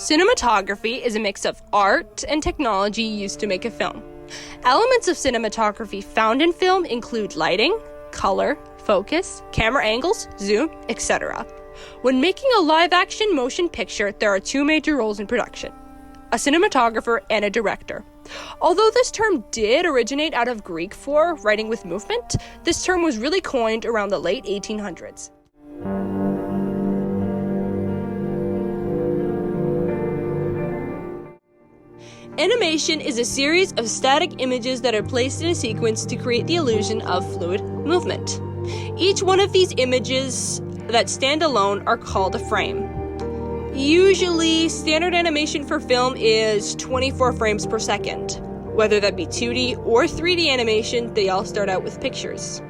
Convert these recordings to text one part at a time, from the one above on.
Cinematography is a mix of art and technology used to make a film. Elements of cinematography found in film include lighting, color, focus, camera angles, zoom, etc. When making a live-action motion picture, there are two major roles in production: a cinematographer and a director. Although this term did originate out of Greek for writing with movement, this term was really coined around the late 1800s. Animation is a series of static images that are placed in a sequence to create the illusion of fluid movement. Each one of these images that stand alone are called a frame. Usually, standard animation for film is 24 frames per second. Whether that be 2D or 3D animation, they all start out with pictures.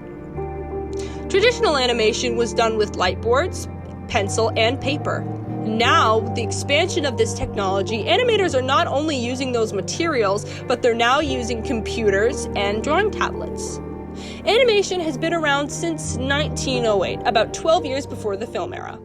Traditional animation was done with light boards, pencil, and paper. Now, with the expansion of this technology, animators are not only using those materials, but they're now using computers and drawing tablets. Animation has been around since 1908, about 12 years before the film era.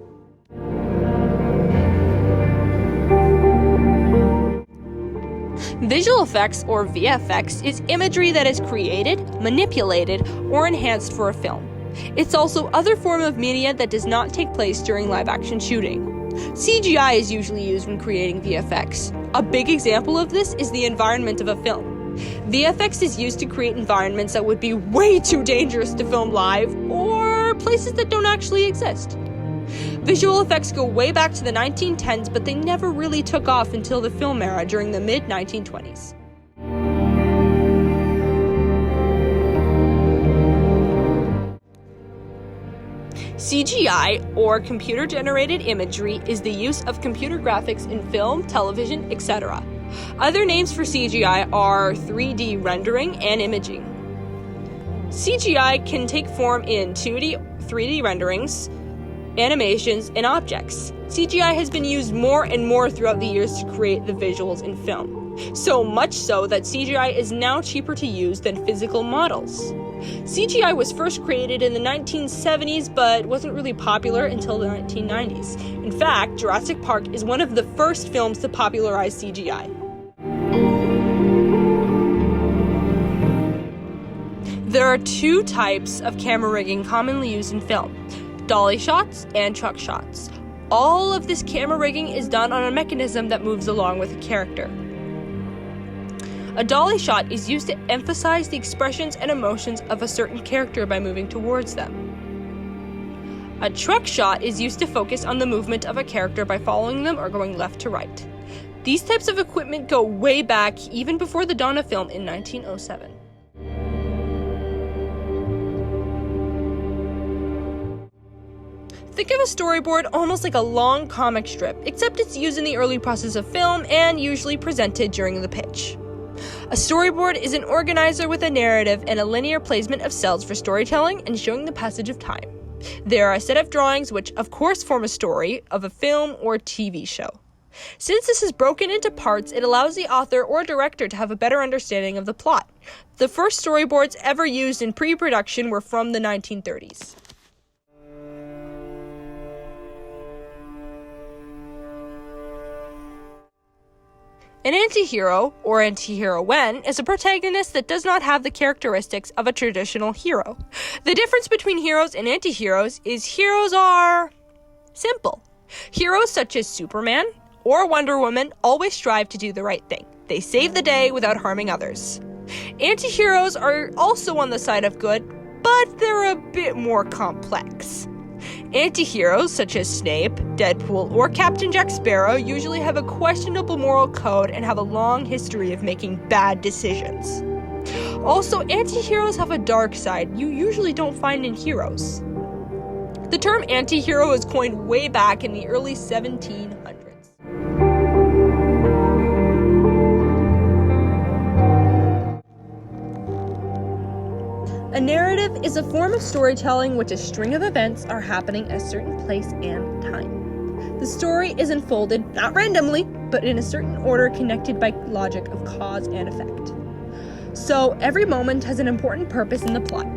Visual effects, or VFX, is imagery that is created, manipulated, or enhanced for a film. It's also other form of media that does not take place during live-action shooting. CGI is usually used when creating VFX. A big example of this is the environment of a film. VFX is used to create environments that would be way too dangerous to film live, or places that don't actually exist. Visual effects go way back to the 1910s, but they never really took off until the film era during the mid-1920s. CGI, or computer-generated imagery, is the use of computer graphics in film, television, etc. Other names for CGI are 3D rendering and imaging. CGI can take form in 2D, 3D renderings, animations, and objects. CGI has been used more and more throughout the years to create the visuals in film. So much so that CGI is now cheaper to use than physical models. CGI was first created in the 1970s, but wasn't really popular until the 1990s. In fact, Jurassic Park is one of the first films to popularize CGI. There are two types of camera rigging commonly used in film: dolly shots and truck shots. All of this camera rigging is done on a mechanism that moves along with a character. A dolly shot is used to emphasize the expressions and emotions of a certain character by moving towards them. A truck shot is used to focus on the movement of a character by following them or going left to right. These types of equipment go way back, even before the dawn of film in 1907. Think of a storyboard almost like a long comic strip, except it's used in the early process of film and usually presented during the pitch. A storyboard is an organizer with a narrative and a linear placement of cells for storytelling and showing the passage of time. There are a set of drawings which, of course, form a story of a film or TV show. Since this is broken into parts, it allows the author or director to have a better understanding of the plot. The first storyboards ever used in pre-production were from the 1930s. An anti-hero, or anti-heroine, is a protagonist that does not have the characteristics of a traditional hero. The difference between heroes and anti-heroes is heroes are simple. Heroes such as Superman or Wonder Woman always strive to do the right thing. They save the day without harming others. Anti-heroes are also on the side of good, but they're a bit more complex. Anti-heroes such as Snape, Deadpool, or Captain Jack Sparrow usually have a questionable moral code and have a long history of making bad decisions. Also, anti-heroes have a dark side you usually don't find in heroes. The term anti-hero was coined way back in the early 1700s. A narrative is a form of storytelling which a string of events are happening at a certain place and time. The story is unfolded, not randomly, but in a certain order connected by logic of cause and effect. So every moment has an important purpose in the plot.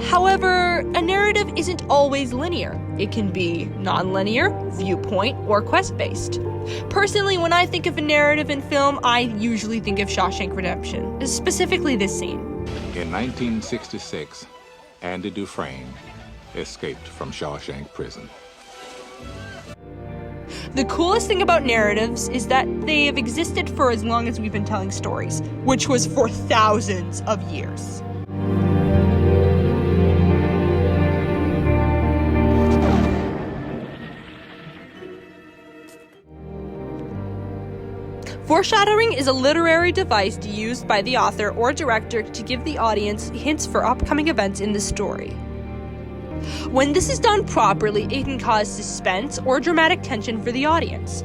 However, a narrative isn't always linear. It can be non-linear, viewpoint, or quest-based. Personally, when I think of a narrative in film, I usually think of Shawshank Redemption, specifically this scene. In 1966, Andy Dufresne escaped from Shawshank Prison. The coolest thing about narratives is that they have existed for as long as we've been telling stories, which was for thousands of years. Foreshadowing is a literary device used by the author or director to give the audience hints for upcoming events in the story. When this is done properly, it can cause suspense or dramatic tension for the audience.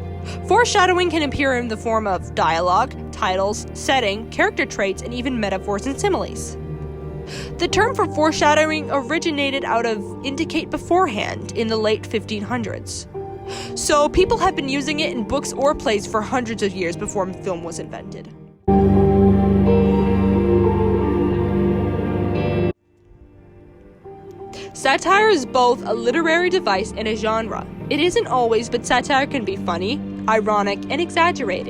Foreshadowing can appear in the form of dialogue, titles, setting, character traits, and even metaphors and similes. The term for foreshadowing originated out of indicate beforehand in the late 1500s. So people have been using it in books or plays for hundreds of years before film was invented. Satire is both a literary device and a genre. It isn't always, but satire can be funny, ironic, and exaggerated.